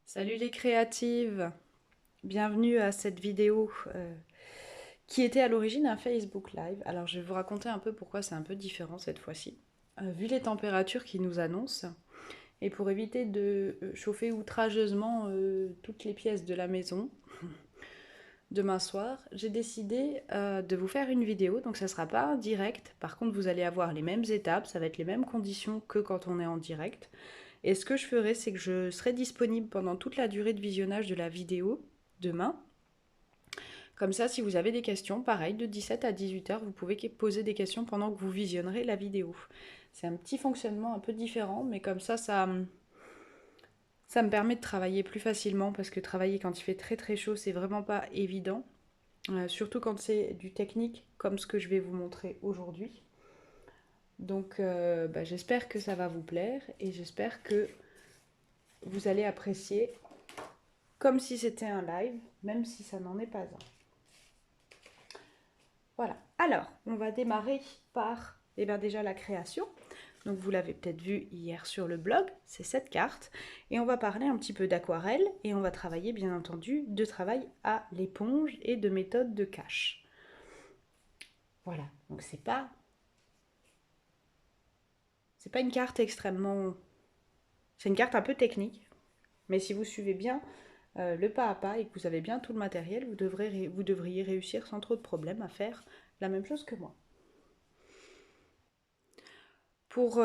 Salut les créatives, bienvenue à cette vidéo qui était à l'origine un Facebook Live. Alors je vais vous raconter un peu pourquoi c'est un peu différent cette fois-ci. Vu les températures qui nous annoncent, et pour éviter de chauffer outrageusement toutes les pièces de la maison, demain soir, j'ai décidé de vous faire une vidéo, donc ça ne sera pas direct, par contre vous allez avoir les mêmes étapes, ça va être les mêmes conditions que quand on est en direct. Et ce que je ferai, c'est que je serai disponible pendant toute la durée de visionnage de la vidéo demain. Comme ça, si vous avez des questions, pareil, de 17 à 18 heures, vous pouvez poser des questions pendant que vous visionnerez la vidéo. C'est un petit fonctionnement un peu différent, mais comme ça me permet de travailler plus facilement, parce que travailler quand il fait très très chaud, c'est vraiment pas évident. Surtout quand c'est du technique, comme ce que je vais vous montrer aujourd'hui. Donc j'espère que ça va vous plaire, et j'espère que vous allez apprécier comme si c'était un live, même si ça n'en est pas un. Voilà. Alors, on va démarrer par déjà la création. Donc vous l'avez peut-être vu hier sur le blog, c'est cette carte. Et on va parler un petit peu d'aquarelle et on va travailler bien entendu de travail à l'éponge et de méthode de cache. Voilà, donc c'est pas une carte extrêmement... C'est une carte un peu technique, mais si vous suivez bien le pas à pas et que vous avez bien tout le matériel, vous devriez réussir sans trop de problèmes à faire la même chose que moi. Pour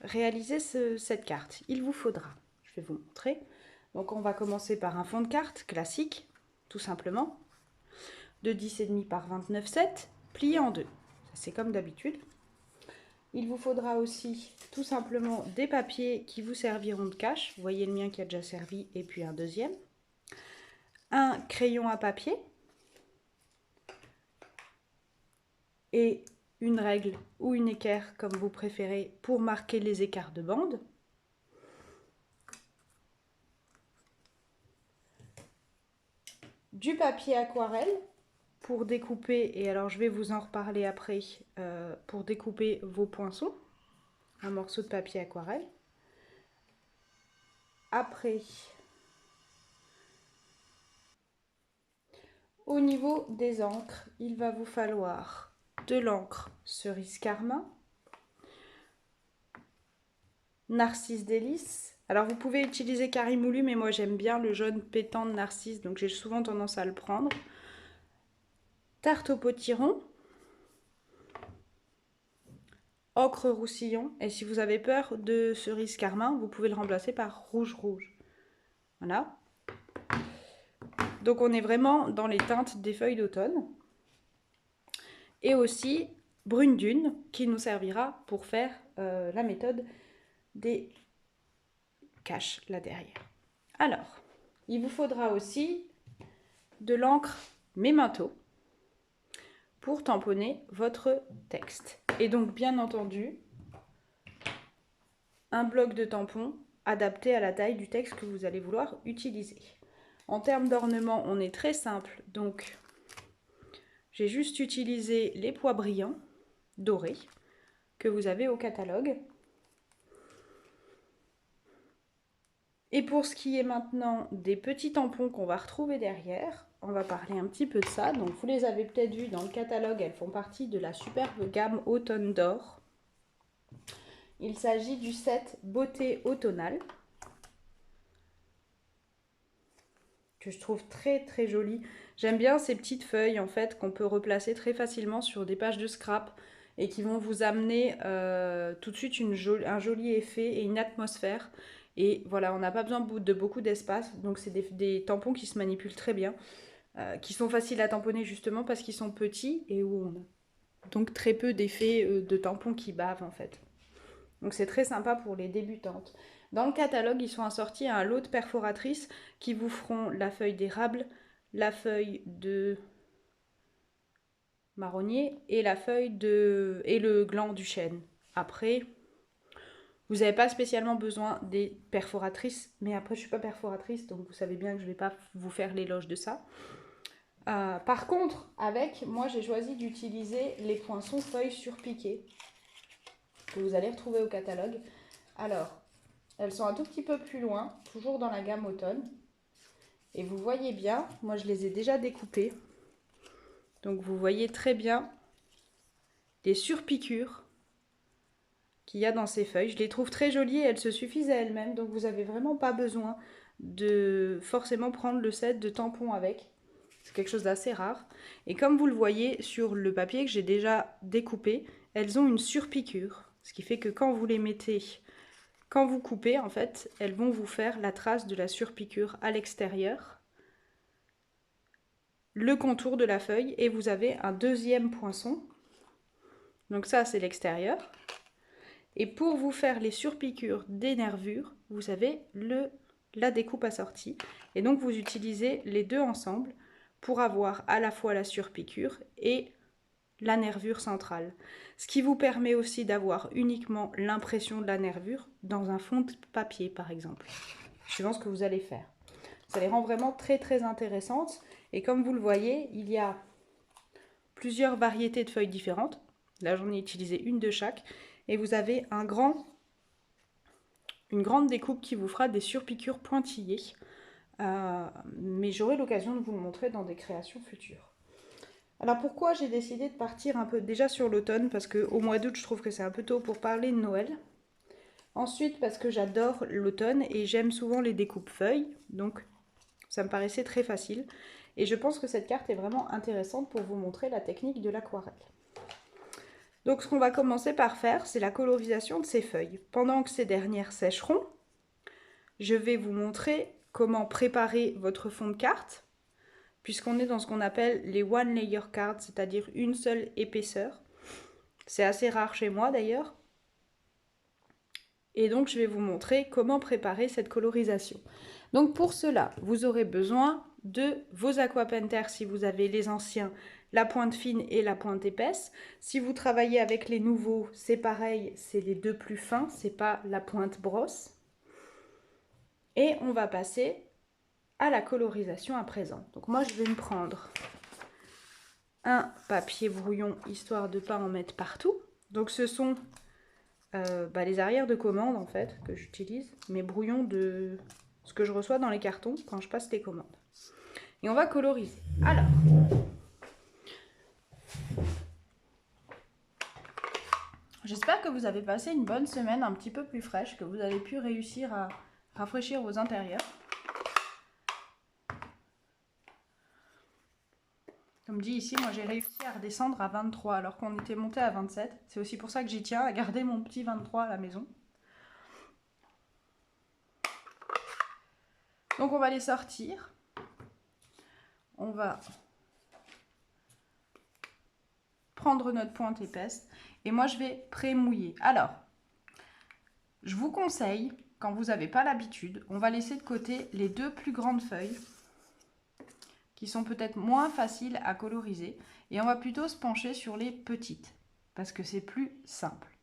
réaliser cette carte, il vous faudra, je vais vous montrer, donc on va commencer par un fond de carte classique, tout simplement, de 10,5 par 29,7, plié en deux. C'est comme d'habitude. Il vous faudra aussi tout simplement des papiers qui vous serviront de cache. Vous voyez le mien qui a déjà servi et puis un deuxième. Un crayon à papier et une règle ou une équerre comme vous préférez pour marquer les écarts de bande. Du papier aquarelle pour découper, et alors je vais vous en reparler après, pour découper vos poinçons, un morceau de papier aquarelle. Après, au niveau des encres, il va vous falloir de l'encre cerise carmin, narcisse délice. Alors vous pouvez utiliser Carimoulu, mais moi j'aime bien le jaune pétant de narcisse, donc j'ai souvent tendance à le prendre. Tarte au potiron, ocre roussillon, et si vous avez peur de cerise carmin, vous pouvez le remplacer par rouge rouge. Voilà. Donc on est vraiment dans les teintes des feuilles d'automne. Et aussi brune dune qui nous servira pour faire la méthode des caches là derrière. Alors, il vous faudra aussi de l'encre Memento pour tamponner votre texte. Et donc bien entendu, un bloc de tampon adapté à la taille du texte que vous allez vouloir utiliser. En termes d'ornement, on est très simple, donc j'ai juste utilisé les pois brillants dorés que vous avez au catalogue. Et pour ce qui est maintenant des petits tampons qu'on va retrouver derrière, on va parler un petit peu de ça. Donc vous les avez peut-être vus dans le catalogue, elles font partie de la superbe gamme Automne d'Or. Il s'agit du set Beauté Automnale, que je trouve très très joli. J'aime bien ces petites feuilles en fait qu'on peut replacer très facilement sur des pages de scrap et qui vont vous amener tout de suite un joli effet et une atmosphère. Et voilà, on n'a pas besoin de beaucoup d'espace, donc c'est des tampons qui se manipulent très bien, qui sont faciles à tamponner justement parce qu'ils sont petits et où on a donc très peu d'effets de tampons qui bavent en fait. Donc c'est très sympa pour les débutantes. Dans le catalogue, ils sont assortis à un lot de perforatrices qui vous feront la feuille d'érable, la feuille de marronnier et le gland du chêne. Après, vous n'avez pas spécialement besoin des perforatrices, mais après je ne suis pas perforatrice, donc vous savez bien que je ne vais pas vous faire l'éloge de ça. Par contre, moi j'ai choisi d'utiliser les poinçons feuilles surpiquées que vous allez retrouver au catalogue. Alors, Elles sont un tout petit peu plus loin, toujours dans la gamme automne. Et vous voyez bien, moi je les ai déjà découpées. Donc vous voyez très bien les surpiqûres qu'il y a dans ces feuilles. Je les trouve très jolies et elles se suffisent à elles-mêmes. Donc vous n'avez vraiment pas besoin de forcément prendre le set de tampons avec. C'est quelque chose d'assez rare. Et comme vous le voyez sur le papier que j'ai déjà découpé, elles ont une surpiqûre. Ce qui fait que quand vous les mettez, quand vous coupez, en fait, elles vont vous faire la trace de la surpiqûre à l'extérieur, le contour de la feuille, et vous avez un deuxième poinçon. Donc ça, c'est l'extérieur. Et pour vous faire les surpiqûres des nervures, vous avez la découpe assortie. Et donc vous utilisez les deux ensemble pour avoir à la fois la surpiqûre et la nervure centrale. Ce qui vous permet aussi d'avoir uniquement l'impression de la nervure dans un fond de papier par exemple, suivant ce que vous allez faire. Ça les rend vraiment très très intéressantes. Et comme vous le voyez, il y a plusieurs variétés de feuilles différentes. Là j'en ai utilisé une de chaque. Et vous avez une grande découpe qui vous fera des surpiqûres pointillées. Mais j'aurai l'occasion de vous le montrer dans des créations futures. Alors pourquoi j'ai décidé de partir un peu déjà sur l'automne? Parce qu'au mois d'août, je trouve que c'est un peu tôt pour parler de Noël. Ensuite, parce que j'adore l'automne et j'aime souvent les découpes feuilles. Donc ça me paraissait très facile. Et je pense que cette carte est vraiment intéressante pour vous montrer la technique de l'aquarelle. Donc ce qu'on va commencer par faire, c'est la colorisation de ces feuilles. Pendant que ces dernières sécheront, je vais vous montrer comment préparer votre fond de carte, puisqu'on est dans ce qu'on appelle les one layer cards, c'est-à-dire une seule épaisseur. C'est assez rare chez moi d'ailleurs. Et donc je vais vous montrer comment préparer cette colorisation. Donc pour cela, vous aurez besoin de vos aquapenters si vous avez les anciens, la pointe fine et la pointe épaisse. Si vous travaillez avec les nouveaux, c'est pareil, c'est les deux plus fins, c'est pas la pointe brosse. Et on va passer à la colorisation à présent. Donc moi je vais me prendre un papier brouillon histoire de ne pas en mettre partout. Donc ce sont les arrières de commande en fait que j'utilise, mes brouillons de ce que je reçois dans les cartons quand je passe les commandes. Et on va coloriser. Alors, j'espère que vous avez passé une bonne semaine un petit peu plus fraîche, que vous avez pu réussir à rafraîchir vos intérieurs. Comme dit ici, moi j'ai réussi à redescendre à 23 alors qu'on était monté à 27. C'est aussi pour ça que j'y tiens à garder mon petit 23 à la maison. Donc on va les sortir. On va prendre notre pointe épaisse et moi je vais pré-mouiller. Alors, je vous conseille, quand vous n'avez pas l'habitude, on va laisser de côté les deux plus grandes feuilles qui sont peut-être moins faciles à coloriser et on va plutôt se pencher sur les petites parce que c'est plus simple.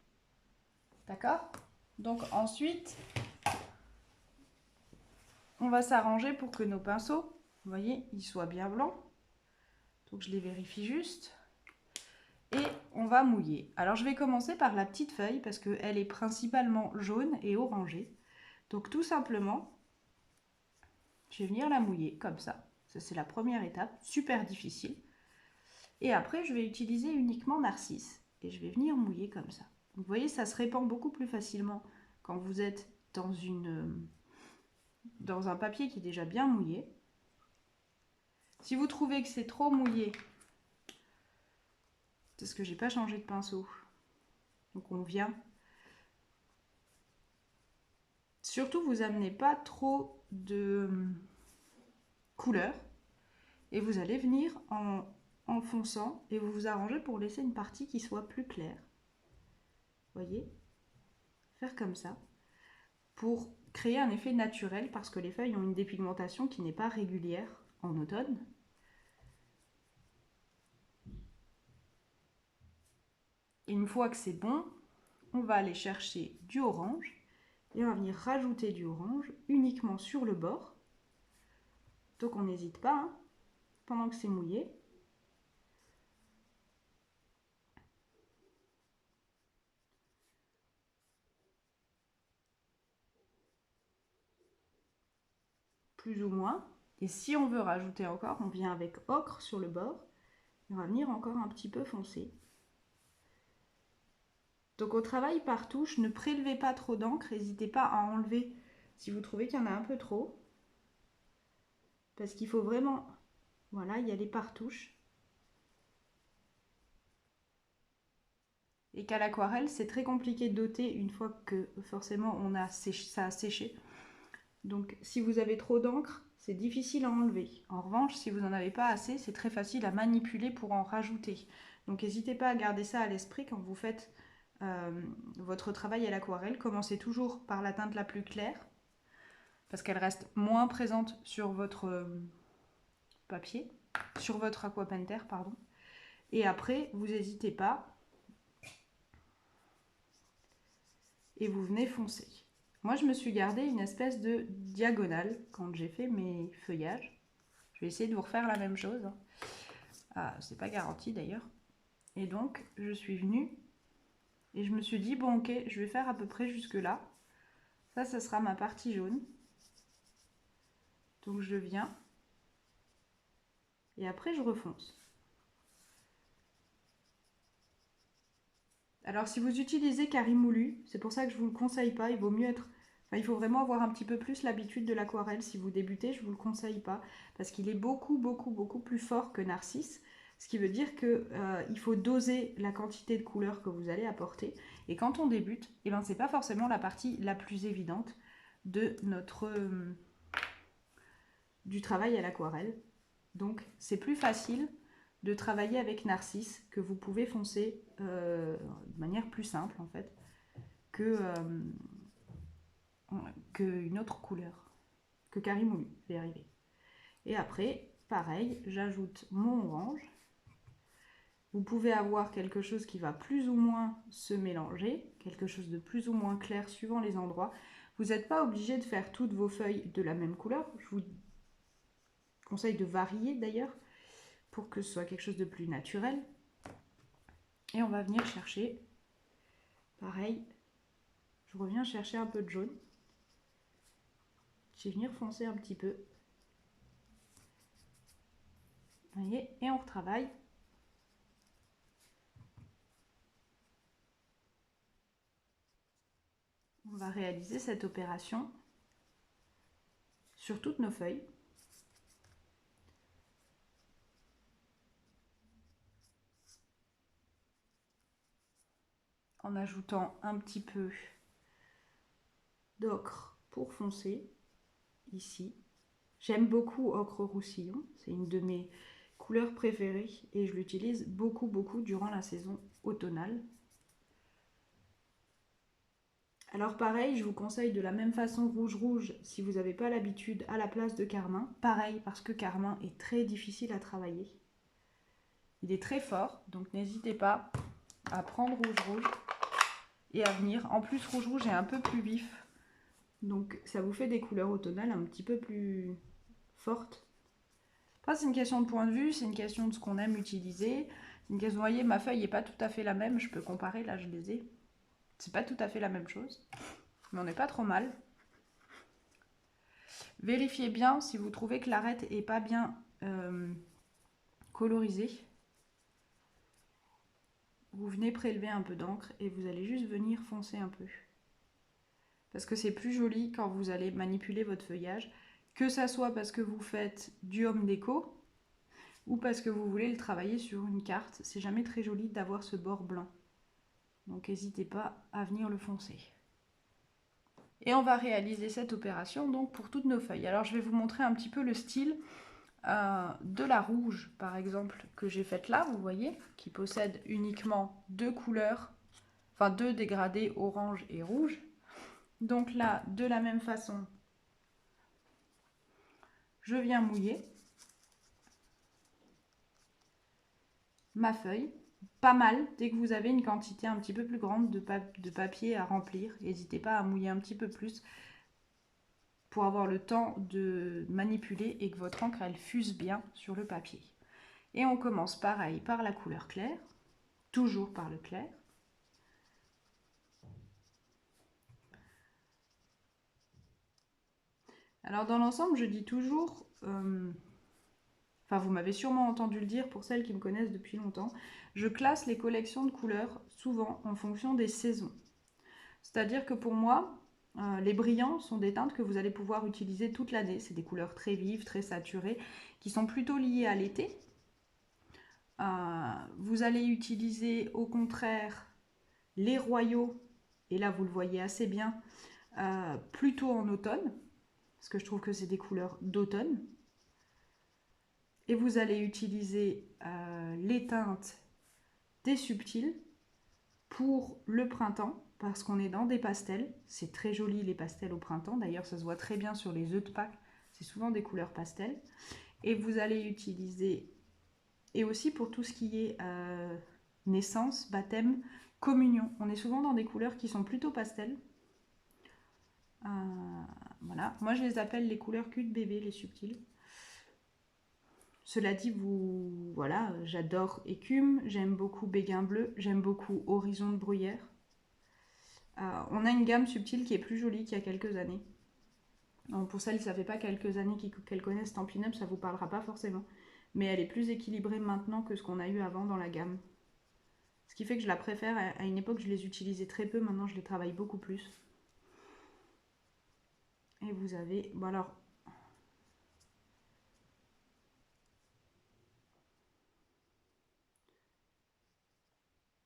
D'accord? Donc ensuite, on va s'arranger pour que nos pinceaux, vous voyez, ils soient bien blancs. Donc je les vérifie juste. Et on va mouiller. Alors je vais commencer par la petite feuille parce qu'elle est principalement jaune et orangée. Donc tout simplement, je vais venir la mouiller comme ça. Ça c'est la première étape, super difficile. Et après je vais utiliser uniquement Narcisse et je vais venir mouiller comme ça. Donc, vous voyez, ça se répand beaucoup plus facilement quand vous êtes dans un papier qui est déjà bien mouillé. Si vous trouvez que c'est trop mouillé, c'est parce que j'ai pas changé de pinceau. Donc on vient. Surtout, vous amenez pas trop de couleur et vous allez venir en fonçant et vous vous arrangez pour laisser une partie qui soit plus claire. Voyez, faire comme ça pour créer un effet naturel parce que les feuilles ont une dépigmentation qui n'est pas régulière en automne. Et une fois que c'est bon, on va aller chercher du orange et on va venir rajouter du orange uniquement sur le bord. Donc on n'hésite pas, hein, pendant que c'est mouillé. plus ou moins. Et si on veut rajouter encore, on vient avec ocre sur le bord. Et on va venir encore un petit peu foncer. Donc au travail par touche, ne prélevez pas trop d'encre, n'hésitez pas à enlever si vous trouvez qu'il y en a un peu trop. Parce qu'il faut vraiment, voilà, y aller par touche. Et qu'à l'aquarelle, c'est très compliqué d'ôter une fois que forcément ça a séché. Donc si vous avez trop d'encre, c'est difficile à enlever. En revanche, si vous n'en avez pas assez, c'est très facile à manipuler pour en rajouter. Donc n'hésitez pas à garder ça à l'esprit quand vous faites votre travail à l'aquarelle. Commencez toujours par la teinte la plus claire, parce qu'elle reste moins présente sur votre papier, sur votre aquapainter, pardon. Et après, vous n'hésitez pas et vous venez foncer. Moi, je me suis gardé une espèce de diagonale quand j'ai fait mes feuillages. Je vais essayer de vous refaire la même chose. Ah, c'est pas garanti d'ailleurs. Et donc, je suis venue et je me suis dit, bon ok, je vais faire à peu près jusque là. Ça sera ma partie jaune. Donc je viens et après je refonce. Alors si vous utilisez carré moulu, c'est pour ça que je ne vous le conseille pas, il vaut mieux être... Enfin, il faut vraiment avoir un petit peu plus l'habitude de l'aquarelle. Si vous débutez, je ne vous le conseille pas, parce qu'il est beaucoup plus fort que Narcisse. Ce qui veut dire qu'il faut doser la quantité de couleurs que vous allez apporter. Et quand on débute, eh ben, ce n'est pas forcément la partie la plus évidente de du travail à l'aquarelle. Donc c'est plus facile de travailler avec Narcisse, que vous pouvez foncer de manière plus simple en fait qu'une autre couleur, que carré moulu, je vais y arriver. Et après, pareil, j'ajoute mon orange. Vous pouvez avoir quelque chose qui va plus ou moins se mélanger, quelque chose de plus ou moins clair suivant les endroits. Vous n'êtes pas obligé de faire toutes vos feuilles de la même couleur. Je vous conseille de varier d'ailleurs, pour que ce soit quelque chose de plus naturel. Et on va venir chercher, pareil, je reviens chercher un peu de jaune. Je vais venir foncer un petit peu. Vous voyez, et on retravaille. On va réaliser cette opération sur toutes nos feuilles. En ajoutant un petit peu d'ocre pour foncer, ici. J'aime beaucoup ocre roussillon, c'est une de mes couleurs préférées et je l'utilise beaucoup durant la saison automnale. Alors pareil, je vous conseille de la même façon rouge si vous n'avez pas l'habitude à la place de carmin. Pareil, parce que carmin est très difficile à travailler. Il est très fort, donc n'hésitez pas à prendre rouge et à venir. En plus, rouge est un peu plus vif, donc ça vous fait des couleurs automnales un petit peu plus fortes. Après, c'est une question de point de vue, c'est une question de ce qu'on aime utiliser. C'est une question, vous voyez, ma feuille n'est pas tout à fait la même, je peux comparer, là je les ai. C'est pas tout à fait la même chose, mais on n'est pas trop mal. Vérifiez bien si vous trouvez que l'arête n'est pas bien colorisée. Vous venez prélever un peu d'encre et vous allez juste venir foncer un peu. Parce que c'est plus joli quand vous allez manipuler votre feuillage, que ça soit parce que vous faites du home déco ou parce que vous voulez le travailler sur une carte. C'est jamais très joli d'avoir ce bord blanc. Donc n'hésitez pas à venir le foncer. Et on va réaliser cette opération donc pour toutes nos feuilles. Alors je vais vous montrer un petit peu le style de la rouge par exemple que j'ai faite là, vous voyez, qui possède uniquement deux couleurs, enfin deux dégradés orange et rouge. Donc là, de la même façon, je viens mouiller ma feuille. Pas mal, dès que vous avez une quantité un petit peu plus grande de papier à remplir, n'hésitez pas à mouiller un petit peu plus pour avoir le temps de manipuler et que votre encre elle fuse bien sur le papier. Et on commence pareil par la couleur claire, toujours par le clair. Alors dans l'ensemble, je dis toujours, enfin vous m'avez sûrement entendu le dire pour celles qui me connaissent depuis longtemps, je classe les collections de couleurs souvent en fonction des saisons. C'est-à-dire que pour moi, les brillants sont des teintes que vous allez pouvoir utiliser toute l'année. C'est des couleurs très vives, très saturées, qui sont plutôt liées à l'été. Vous allez utiliser au contraire les royaux, et là vous le voyez assez bien, plutôt en automne, parce que je trouve que c'est des couleurs d'automne. Et vous allez utiliser les teintes des subtils pour le printemps, parce qu'on est dans des pastels. C'est très joli les pastels au printemps, d'ailleurs ça se voit très bien sur les œufs de Pâques, c'est souvent des couleurs pastel. Et vous allez utiliser, et aussi pour tout ce qui est naissance, baptême, communion, on est souvent dans des couleurs qui sont plutôt pastel. Voilà, moi je les appelle les couleurs cul de bébé, les subtils. Cela dit, voilà, j'adore écume, j'aime beaucoup béguin bleu, j'aime beaucoup horizon de bruyère. On a une gamme subtile qui est plus jolie qu'il y a quelques années. Donc pour celles, ça fait pas quelques années qu'elles connaissent Stampin' Up, ça vous parlera pas forcément. Mais elle est plus équilibrée maintenant que ce qu'on a eu avant dans la gamme. Ce qui fait que je la préfère. À une époque, je les utilisais très peu, maintenant je les travaille beaucoup plus. Et vous avez... Bon alors...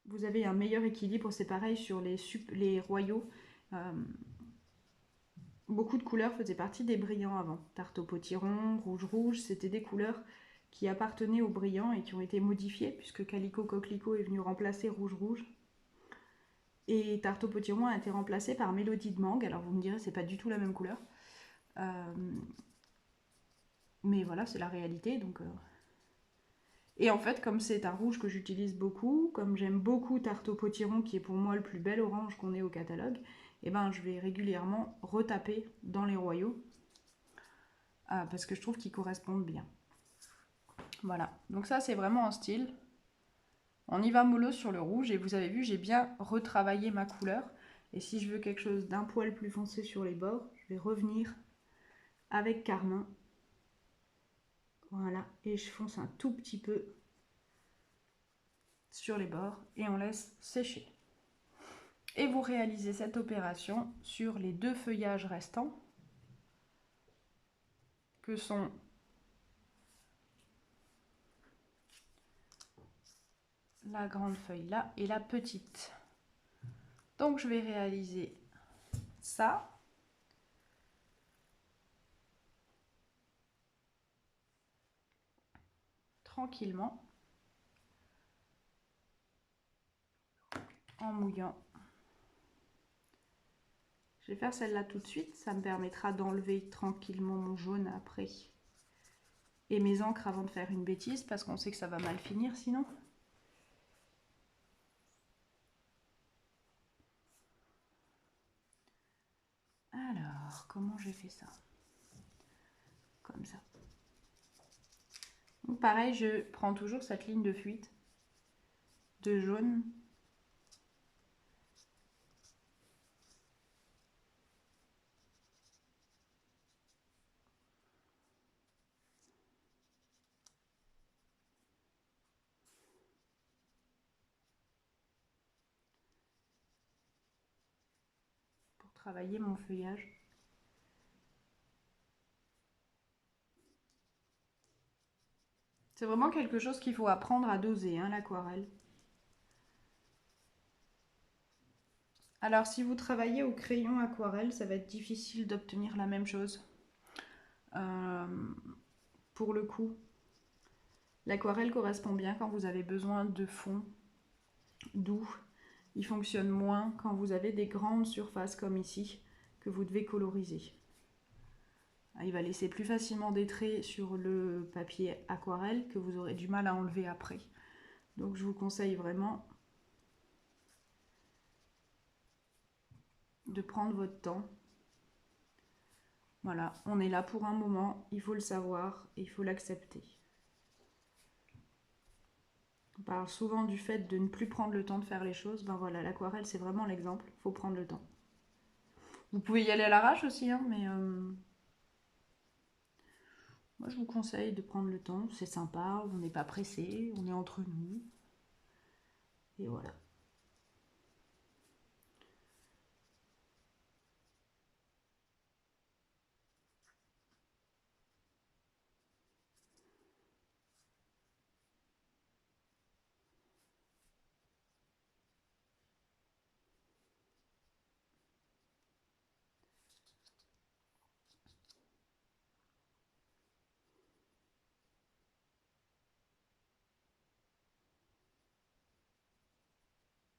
Vous avez un meilleur équilibre, c'est pareil sur les royaux. Beaucoup de couleurs faisaient partie des brillants avant. Tarte au potiron, rouge, c'était des couleurs qui appartenaient aux brillants et qui ont été modifiées puisque Calico Coquelicot est venu remplacer rouge. Et Tarte au potiron a été remplacé par Mélodie de mangue. Alors vous me direz, c'est pas du tout la même couleur. Mais voilà, c'est la réalité. Donc, Et en fait, comme c'est un rouge que j'utilise beaucoup, comme j'aime beaucoup Tarte au potiron, qui est pour moi le plus bel orange qu'on ait au catalogue, et ben je vais régulièrement retaper dans les royaux parce que je trouve qu'ils correspondent bien. Voilà, donc ça c'est vraiment un style. On y va mollo sur le rouge et vous avez vu, j'ai bien retravaillé ma couleur. Et si je veux quelque chose d'un poil plus foncé sur les bords, je vais revenir avec carmin. Voilà, et je fonce un tout petit peu sur les bords et on laisse sécher. Et vous réalisez cette opération sur les 2 feuillages restants, que sont la grande feuille là et la petite. Donc je vais réaliser ça. Tranquillement. En mouillant. Je vais faire celle-là tout de suite. Ça me permettra d'enlever tranquillement mon jaune après. Et mes encres avant de faire une bêtise parce qu'on sait que ça va mal finir sinon. Alors, comment j'ai fait ça? Comme ça. Donc pareil, je prends toujours cette ligne de fuite de jaune. Pour travailler mon feuillage. C'est vraiment quelque chose qu'il faut apprendre à doser, hein, l'aquarelle. Alors si vous travaillez au crayon aquarelle, ça va être difficile d'obtenir la même chose. Pour le coup, l'aquarelle correspond bien quand vous avez besoin de fond doux. Il fonctionne moins quand vous avez des grandes surfaces comme ici que vous devez coloriser. Il va laisser plus facilement des traits sur le papier aquarelle que vous aurez du mal à enlever après. Donc je vous conseille vraiment de prendre votre temps. Voilà, on est là pour un moment, il faut le savoir et il faut l'accepter. On parle souvent du fait de ne plus prendre le temps de faire les choses. Ben voilà, l'aquarelle c'est vraiment l'exemple, il faut prendre le temps. Vous pouvez y aller à l'arrache aussi, hein, mais Moi, je vous conseille de prendre le temps, c'est sympa, on n'est pas pressé, on est entre nous. Et voilà.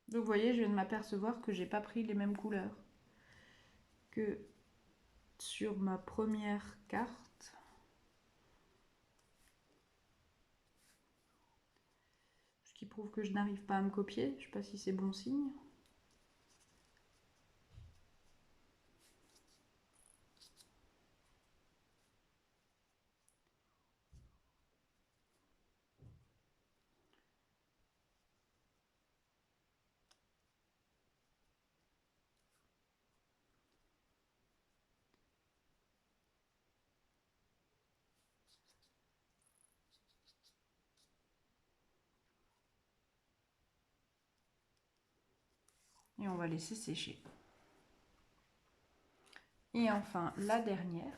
Donc vous voyez, je viens de m'apercevoir que j'ai pas pris les mêmes couleurs que sur ma première carte. Ce qui prouve que je n'arrive pas à me copier. Je sais pas si c'est bon signe. Et on va laisser sécher. Et enfin, la dernière.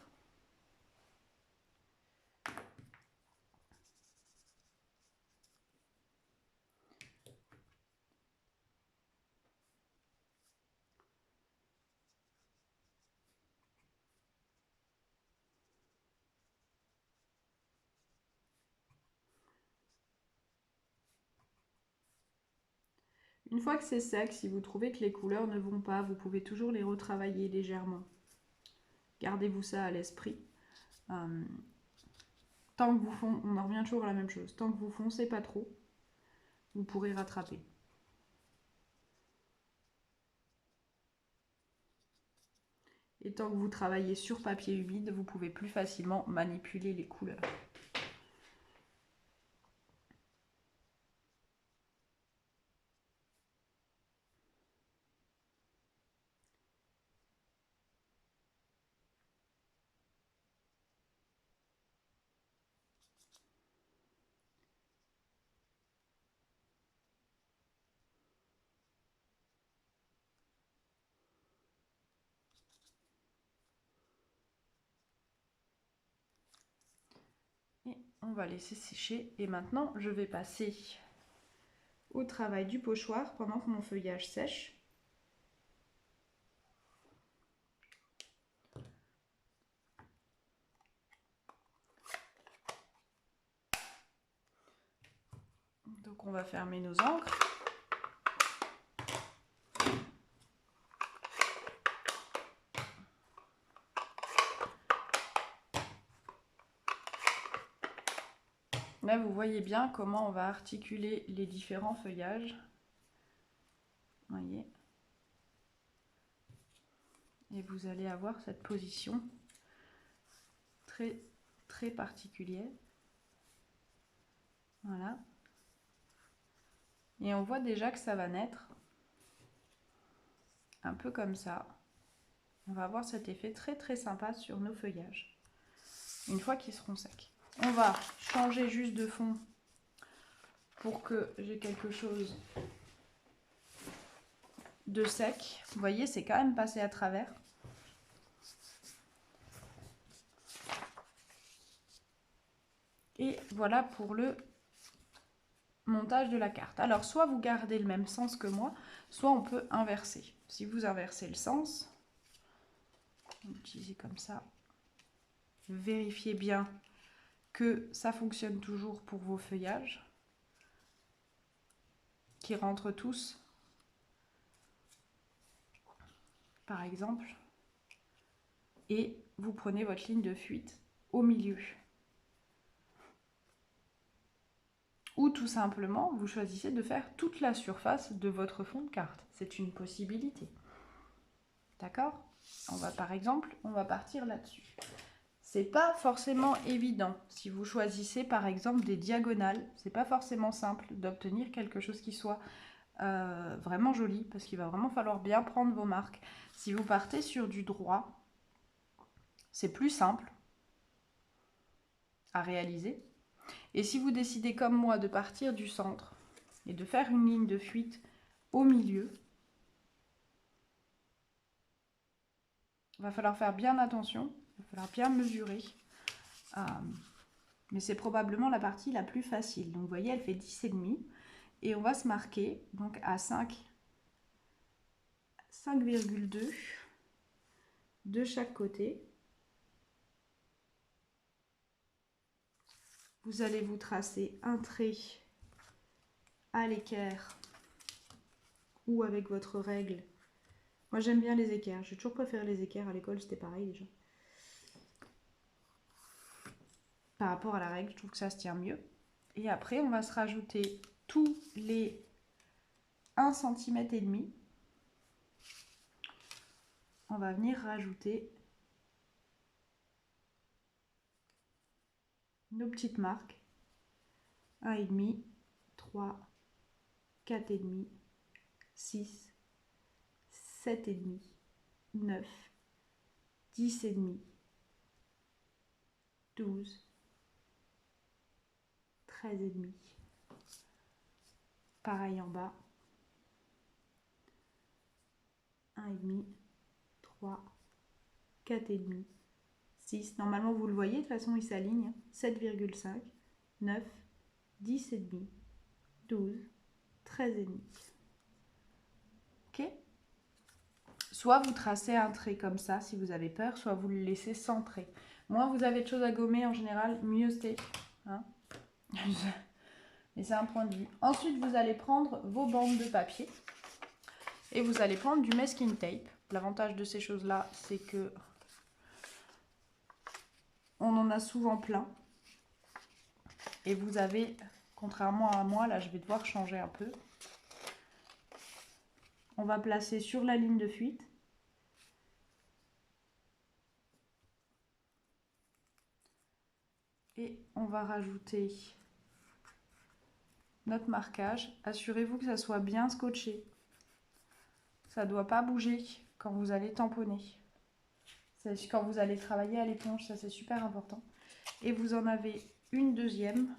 Une fois que c'est sec, si vous trouvez que les couleurs ne vont pas, vous pouvez toujours les retravailler légèrement. Gardez-vous ça à l'esprit. Tant que on en revient toujours à la même chose. Tant que vous foncez pas trop, vous pourrez rattraper. Et tant que vous travaillez sur papier humide, vous pouvez plus facilement manipuler les couleurs. Et on va laisser sécher. Et maintenant, je vais passer au travail du pochoir pendant que mon feuillage sèche. Donc on va fermer nos encres. Là, vous voyez bien comment on va articuler les différents feuillages. Vous voyez. Et vous allez avoir cette position très, très particulière. Voilà. Et on voit déjà que ça va naître. Un peu comme ça. On va avoir cet effet très très sympa sur nos feuillages. Une fois qu'ils seront secs. On va changer juste de fond pour que j'ai quelque chose de sec. Vous voyez, c'est quand même passé à travers. Et voilà pour le montage de la carte. Alors, soit vous gardez le même sens que moi, soit on peut inverser. Si vous inversez le sens, vous l'utilisez comme ça. Vérifiez bien que ça fonctionne toujours pour vos feuillages, qui rentrent tous. Par exemple, et vous prenez votre ligne de fuite au milieu. Ou tout simplement, vous choisissez de faire toute la surface de votre fond de carte. C'est une possibilité. D'accord? Par exemple, on va partir là-dessus. C'est pas forcément évident. Si vous choisissez par exemple des diagonales, c'est pas forcément simple d'obtenir quelque chose qui soit vraiment joli, parce qu'il va vraiment falloir bien prendre vos marques. Si vous partez sur du droit, c'est plus simple. à réaliser. Et si vous décidez comme moi de partir du centre et de faire une ligne de fuite au milieu, il va falloir faire bien attention, il va falloir bien mesurer. Mais c'est probablement la partie la plus facile. Donc vous voyez, elle fait 10,5 et on va se marquer donc à 5,2 de chaque côté. Vous allez vous tracer un trait à l'équerre ou avec votre règle. Moi j'aime bien les équerres, j'ai toujours préféré les équerres à l'école, c'était pareil déjà. Par rapport à la règle, je trouve que ça se tient mieux. Et après on va se rajouter tous les 1,5 cm. On va venir rajouter nos petites marques. 1,5, 3, 4,5, 6, 7,5, 9, 10,5, 12, 13,5. Pareil en bas. 1,5, 3, 4,5, 6. Normalement, vous le voyez, de toute façon, il s'aligne. 7,5, 9, 10,5, 12, 13,5. Ok? Soit vous tracez un trait comme ça, si vous avez peur, soit vous le laissez sans trait. Moins vous avez de choses à gommer, en général, mieux c'est. Hein? Mais c'est un point de vue. Ensuite, vous allez prendre vos bandes de papier et vous allez prendre du masking tape. L'avantage de ces choses-là, c'est que on en a souvent plein. Et vous avez, contrairement à moi, là je vais devoir changer un peu. On va placer sur la ligne de fuite. Et on va rajouter notre marquage. Assurez-vous que ça soit bien scotché. Ça ne doit pas bouger quand vous allez tamponner. Quand vous allez travailler à l'éponge, ça c'est super important. Et vous en avez une deuxième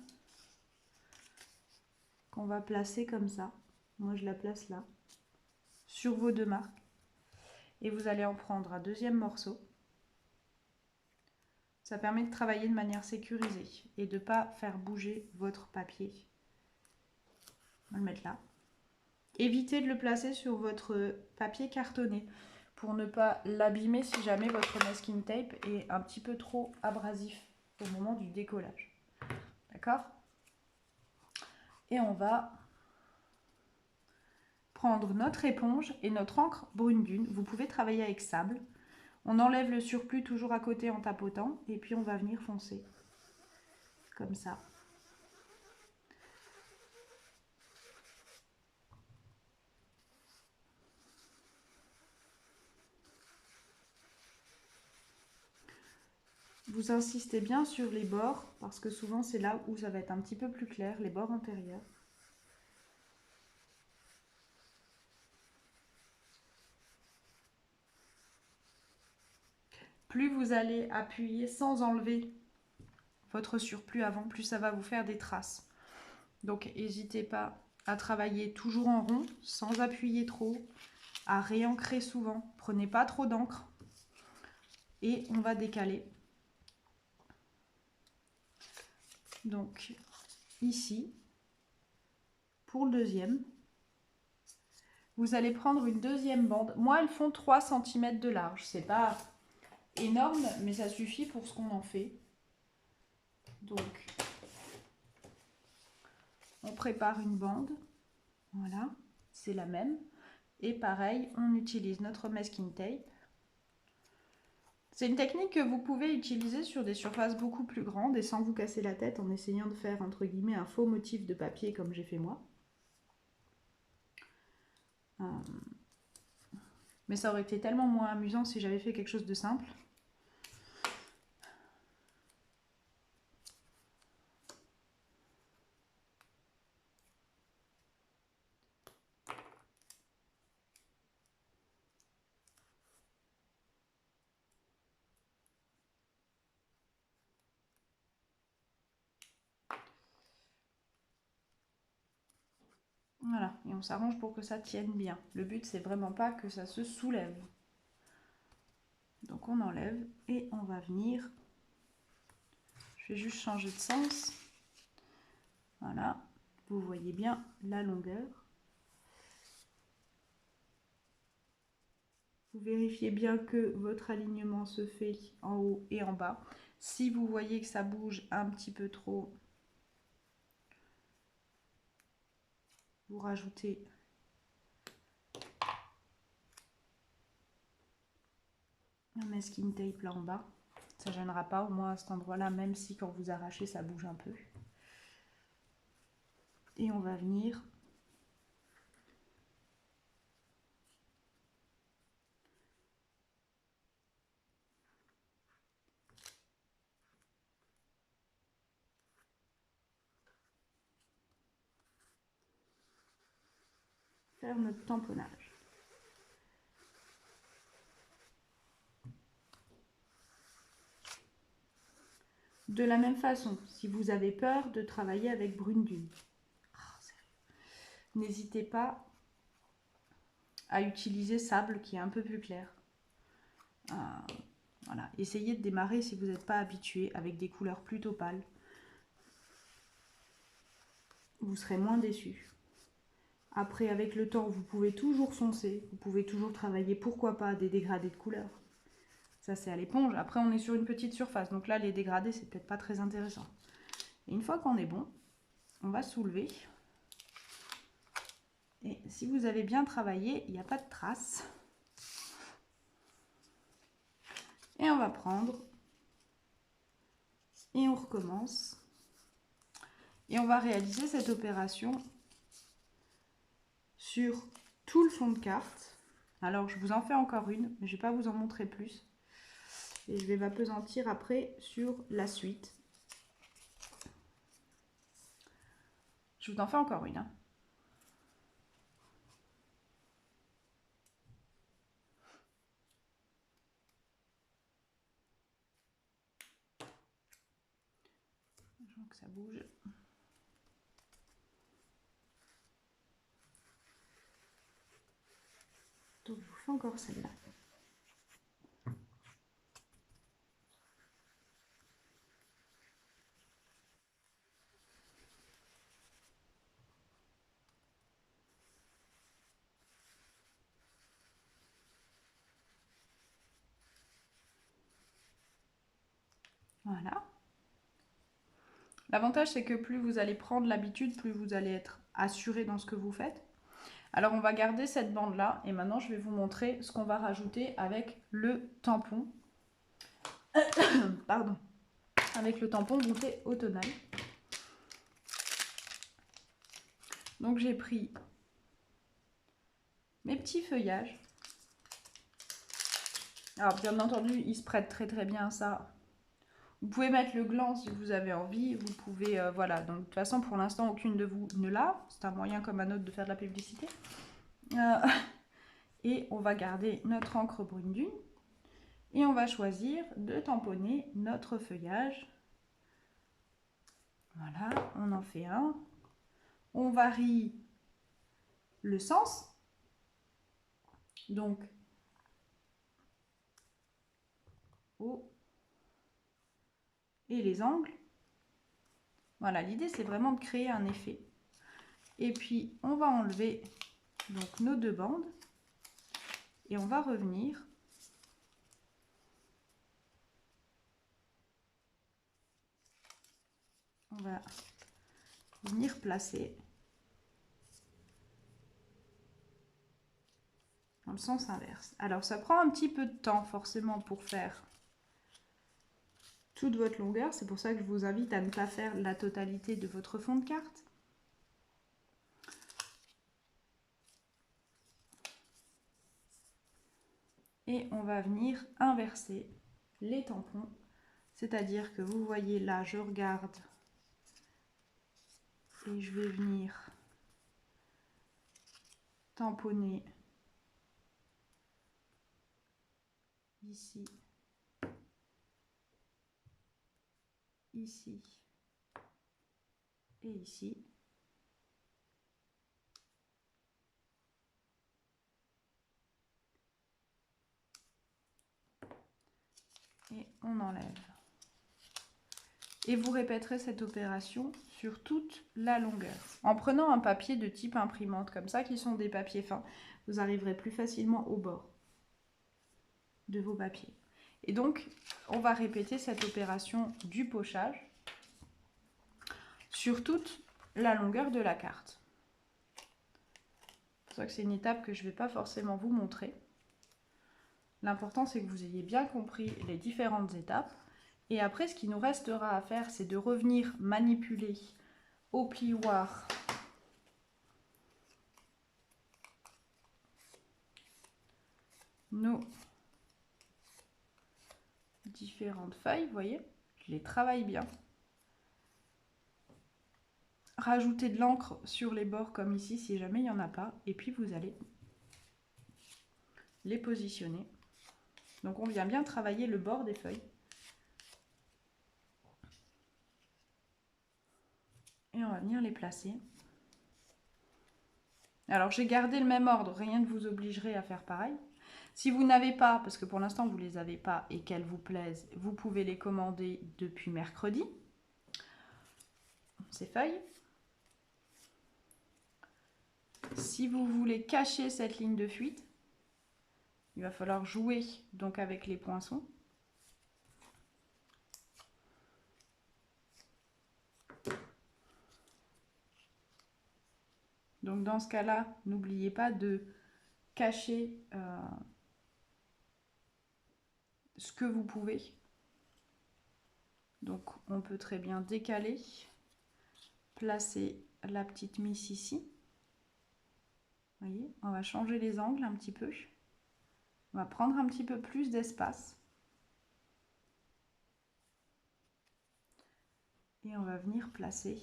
qu'on va placer comme ça. Moi je la place là, sur vos deux marques. Et vous allez en prendre un deuxième morceau. Ça permet de travailler de manière sécurisée et de ne pas faire bouger votre papier. On va le mettre là. Évitez de le placer sur votre papier cartonné pour ne pas l'abîmer si jamais votre masking tape est un petit peu trop abrasif au moment du décollage. D'accord? Et on va prendre notre éponge et notre encre brune dune. Vous pouvez travailler avec sable. On enlève le surplus toujours à côté en tapotant et puis on va venir foncer comme ça. Vous insistez bien sur les bords parce que souvent c'est là où ça va être un petit peu plus clair, les bords antérieurs. Plus vous allez appuyer sans enlever votre surplus avant, plus ça va vous faire des traces. Donc n'hésitez pas à travailler toujours en rond, sans appuyer trop, à réancrer souvent. Prenez pas trop d'encre et on va décaler. Donc ici, pour le deuxième, vous allez prendre une deuxième bande. Moi, elles font 3 cm de large. C'est pas énorme, mais ça suffit pour ce qu'on en fait. Donc, on prépare une bande. Voilà, c'est la même. Et pareil, on utilise notre masking tape. C'est une technique que vous pouvez utiliser sur des surfaces beaucoup plus grandes et sans vous casser la tête en essayant de faire entre guillemets un faux motif de papier comme j'ai fait moi. Mais ça aurait été tellement moins amusant si j'avais fait quelque chose de simple. Voilà, et on s'arrange pour que ça tienne bien. Le but, c'est vraiment pas que ça se soulève. Donc on enlève et on va venir. Je vais juste changer de sens. Voilà, vous voyez bien la longueur. Vous vérifiez bien que votre alignement se fait en haut et en bas. Si vous voyez que ça bouge un petit peu trop, vous rajoutez un masking tape là en bas. Ça ne gênera pas, au moins à cet endroit-là, même si quand vous arrachez, ça bouge un peu. Et on va venir faire notre tamponnage. De la même façon, si vous avez peur de travailler avec brune dune, n'hésitez pas à utiliser sable qui est un peu plus clair. Voilà. Essayez de démarrer si vous n'êtes pas habitué avec des couleurs plutôt pâles. Vous serez moins déçus. Après, avec le temps, vous pouvez toujours foncer, vous pouvez toujours travailler, pourquoi pas, des dégradés de couleurs. Ça, c'est à l'éponge. Après, on est sur une petite surface, donc là, les dégradés, c'est peut-être pas très intéressant. Et une fois qu'on est bon, on va soulever. Et si vous avez bien travaillé, il n'y a pas de traces. Et on va prendre, et on recommence. Et on va réaliser cette opération sur tout le fond de carte. Alors, je vous en fais encore une, mais je ne vais pas vous en montrer plus. Et je vais m'appesantir après sur la suite. Je vous en fais encore une. Je vois que ça bouge. Donc, je vous fais encore celle-là. Voilà. L'avantage, c'est que plus vous allez prendre l'habitude, plus vous allez être assuré dans ce que vous faites. Alors, on va garder cette bande-là. Et maintenant, je vais vous montrer ce qu'on va rajouter avec le tampon. Pardon. Avec le tampon monté automnal. Donc, j'ai pris mes petits feuillages. Alors, bien entendu, ils se prêtent très très bien à ça. Vous pouvez mettre le gland si vous avez envie. Vous pouvez, voilà. Donc, de toute façon, pour l'instant, aucune de vous ne l'a. C'est un moyen comme un autre de faire de la publicité. Et on va garder notre encre brune dune. Et on va choisir de tamponner notre feuillage. Voilà, on en fait un. On varie le sens. Donc, haut et les angles. Voilà, l'idée c'est vraiment de créer un effet. Et puis, on va enlever donc nos deux bandes. Et on va revenir. On va venir placer dans le sens inverse. Alors, ça prend un petit peu de temps forcément pour faire toute votre longueur. C'est pour ça que je vous invite à ne pas faire la totalité de votre fond de carte. Et on va venir inverser les tampons. C'est-à-dire que vous voyez là, je regarde et je vais venir tamponner ici, ici et ici. Et on enlève. Et vous répéterez cette opération sur toute la longueur. En prenant un papier de type imprimante, comme ça, qui sont des papiers fins, vous arriverez plus facilement au bord de vos papiers. Et donc, on va répéter cette opération du pochage sur toute la longueur de la carte. C'est pour ça que c'est une étape que je ne vais pas forcément vous montrer. L'important, c'est que vous ayez bien compris les différentes étapes. Et après, ce qui nous restera à faire, c'est de revenir manipuler au plioir nos différentes feuilles. Vous voyez, je les travaille bien. Rajouter de l'encre sur les bords comme ici si jamais il n'y en a pas. Et puis vous allez les positionner. Donc on vient bien travailler le bord des feuilles. Et on va venir les placer. Alors j'ai gardé le même ordre, rien ne vous obligerait à faire pareil. Si vous n'avez pas, parce que pour l'instant vous ne les avez pas et qu'elles vous plaisent, vous pouvez les commander depuis mercredi. Ces feuilles. Si vous voulez cacher cette ligne de fuite, il va falloir jouer donc avec les poinçons. Donc dans ce cas-là, n'oubliez pas de cacher ce que vous pouvez. Donc on peut très bien décaler, placer la petite miss ici. Vous voyez, on va changer les angles un petit peu. On va prendre un petit peu plus d'espace. Et on va venir placer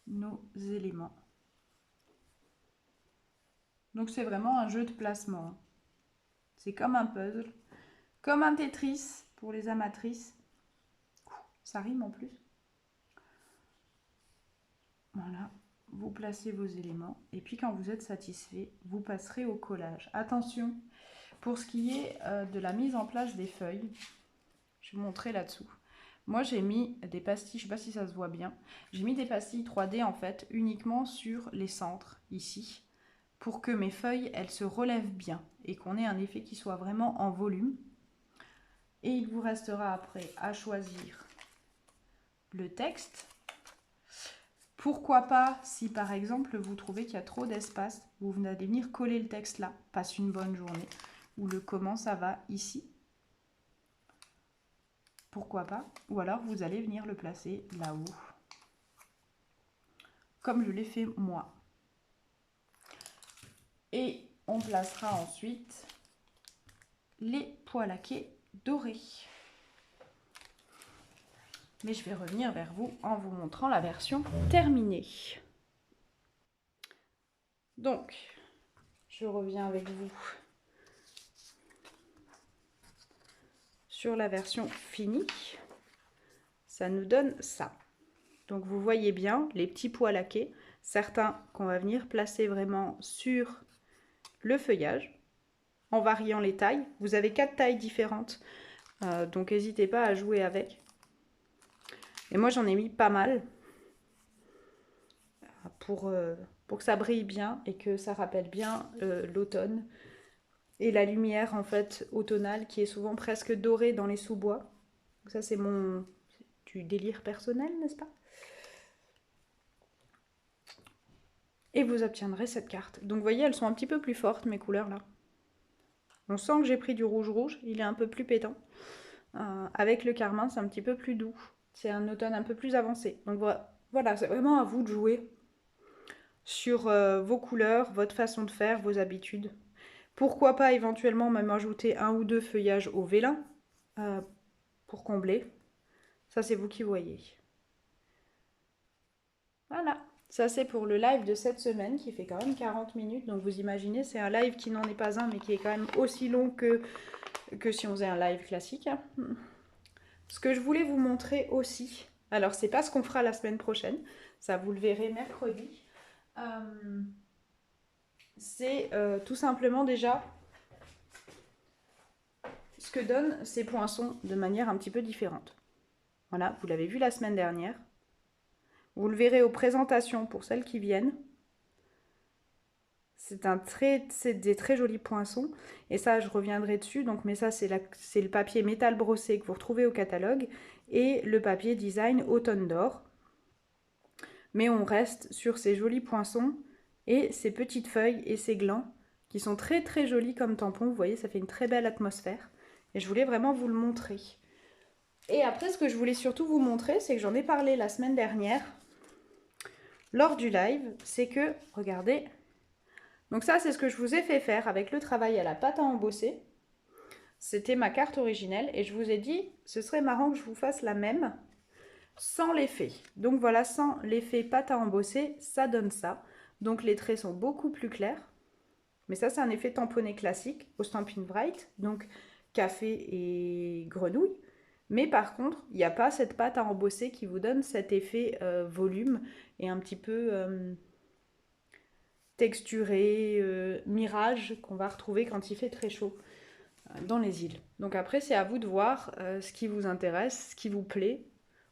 nos éléments. Donc c'est vraiment un jeu de placement. C'est comme un puzzle, comme un Tetris pour les amatrices. Ça rime en plus. Voilà, vous placez vos éléments. Et puis quand vous êtes satisfait, vous passerez au collage. Attention, pour ce qui est de la mise en place des feuilles, je vais vous montrer là-dessous. Moi, j'ai mis des pastilles, je ne sais pas si ça se voit bien. J'ai mis des pastilles 3D en fait, uniquement sur les centres, ici, pour que mes feuilles, elles se relèvent bien et qu'on ait un effet qui soit vraiment en volume. Et il vous restera après à choisir le texte. Pourquoi pas, si par exemple vous trouvez qu'il y a trop d'espace, vous allez venir coller le texte là, passe une bonne journée, ou le comment ça va ici. Pourquoi pas, ou alors vous allez venir le placer là-haut, comme je l'ai fait moi. Et on placera ensuite les pois laqués dorés. Mais je vais revenir vers vous en vous montrant la version terminée. Donc, je reviens avec vous sur la version finie. Ça nous donne ça. Donc vous voyez bien les petits pois laqués, certains qu'on va venir placer vraiment sur le feuillage, en variant les tailles. Vous avez 4 tailles différentes, donc n'hésitez pas à jouer avec. Et moi j'en ai mis pas mal pour que ça brille bien et que ça rappelle bien l'automne et la lumière en fait automnale qui est souvent presque dorée dans les sous-bois. Ça c'est du délire personnel, n'est-ce pas? Et vous obtiendrez cette carte. Donc vous voyez, elles sont un petit peu plus fortes, mes couleurs là. On sent que j'ai pris du rouge, il est un peu plus pétant. Avec le carmin, c'est un petit peu plus doux. C'est un automne un peu plus avancé. Donc voilà, c'est vraiment à vous de jouer sur vos couleurs, votre façon de faire, vos habitudes. Pourquoi pas éventuellement même ajouter 1 ou 2 feuillages au vélin pour combler. Ça, c'est vous qui voyez. Voilà. Ça, c'est pour le live de cette semaine qui fait quand même 40 minutes. Donc, vous imaginez, c'est un live qui n'en est pas un, mais qui est quand même aussi long que si on faisait un live classique. Ce que je voulais vous montrer aussi, alors, c'est pas ce qu'on fera la semaine prochaine. Ça, vous le verrez mercredi. C'est tout simplement déjà ce que donnent ces poinçons de manière un petit peu différente. Voilà, vous l'avez vu la semaine dernière. Vous le verrez aux présentations pour celles qui viennent. C'est des très jolis poinçons. Et ça, je reviendrai dessus. Donc, mais ça, c'est le papier métal brossé que vous retrouvez au catalogue. Et le papier design automne d'or. Mais on reste sur ces jolis poinçons et ces petites feuilles et ces glands qui sont très très jolis comme tampons. Vous voyez, ça fait une très belle atmosphère. Et je voulais vraiment vous le montrer. Et après, ce que je voulais surtout vous montrer, c'est que j'en ai parlé la semaine dernière lors du live, c'est que, regardez, donc ça c'est ce que je vous ai fait faire avec le travail à la pâte à embosser. C'était ma carte originelle et je vous ai dit, ce serait marrant que je vous fasse la même sans l'effet. Donc voilà, sans l'effet pâte à embosser, ça donne ça. Donc les traits sont beaucoup plus clairs. Mais ça, c'est un effet tamponné classique au Stampin' Bright, donc café et grenouille. Mais par contre, il n'y a pas cette pâte à embosser qui vous donne cet effet volume et un petit peu texturé, mirage qu'on va retrouver quand il fait très chaud dans les îles. Donc après, c'est à vous de voir ce qui vous intéresse, ce qui vous plaît.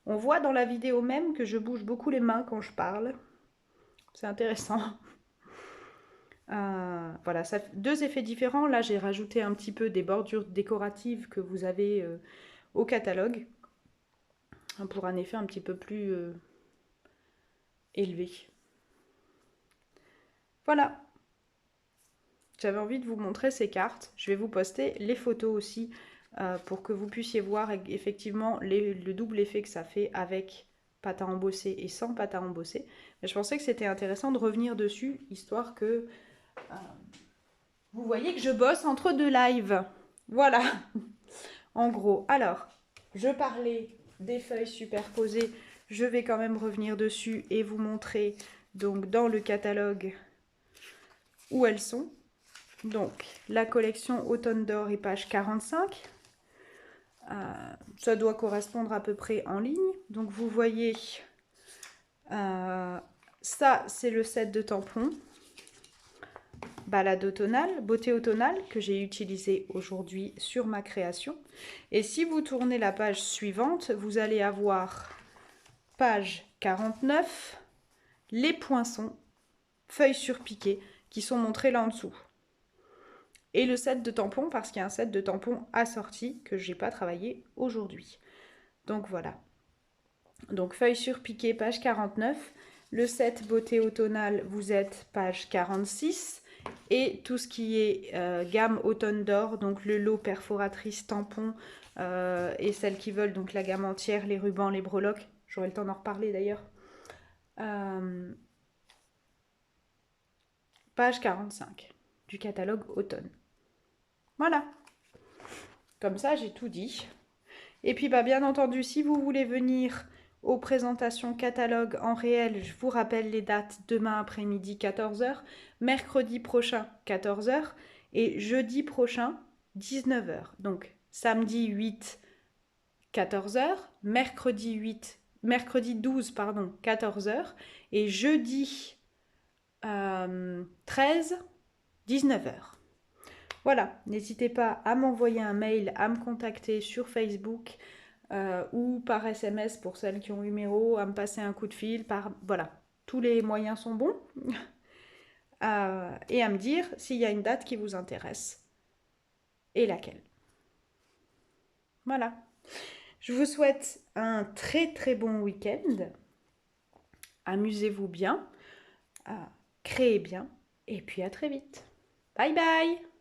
On voit dans la vidéo même que je bouge beaucoup les mains quand je parle. C'est intéressant. Voilà, ça fait deux effets différents. Là, j'ai rajouté un petit peu des bordures décoratives que vous avez au catalogue pour un effet un petit peu plus élevé. Voilà. J'avais envie de vous montrer ces cartes. Je vais vous poster les photos aussi pour que vous puissiez voir effectivement le double effet que ça fait avec pâte à embosser et sans pâte à embosser. Mais je pensais que c'était intéressant de revenir dessus, histoire que vous voyez que je bosse entre deux lives. Voilà, en gros. Alors, je parlais des feuilles superposées. Je vais quand même revenir dessus et vous montrer donc dans le catalogue où elles sont. Donc, la collection Automne d'Or est page 45. Ça doit correspondre à peu près en ligne. Donc, vous voyez, ça, c'est le set de tampons. Balade automnale, beauté automnale, que j'ai utilisé aujourd'hui sur ma création. Et si vous tournez la page suivante, vous allez avoir page 49, les poinçons, feuilles surpiquées, qui sont montrés là en dessous. Et le set de tampons, parce qu'il y a un set de tampons assorti que je n'ai pas travaillé aujourd'hui. Donc voilà. Donc feuilles surpiquées, page 49. Le set beauté automnale, vous êtes page 46. Et tout ce qui est gamme automne d'or, donc le lot perforatrice tampon et celles qui veulent donc la gamme entière, les rubans, les breloques, j'aurai le temps d'en reparler d'ailleurs. Page 45 du catalogue automne. Voilà. Comme ça, j'ai tout dit. Et puis, bien entendu, si vous voulez venir aux présentations catalogue en réel, je vous rappelle les dates demain après-midi 14 h, mercredi prochain 14 h et jeudi prochain 19 h. Donc samedi 8 14 h, mercredi 12 pardon 14 h et jeudi 13 19 h. Voilà, n'hésitez pas à m'envoyer un mail, à me contacter sur Facebook ou par SMS pour celles qui ont numéro, à me passer un coup de fil, voilà, tous les moyens sont bons. Et à me dire s'il y a une date qui vous intéresse et laquelle. Voilà. Je vous souhaite un très très bon week-end. Amusez-vous bien, créez bien et puis à très vite. Bye bye!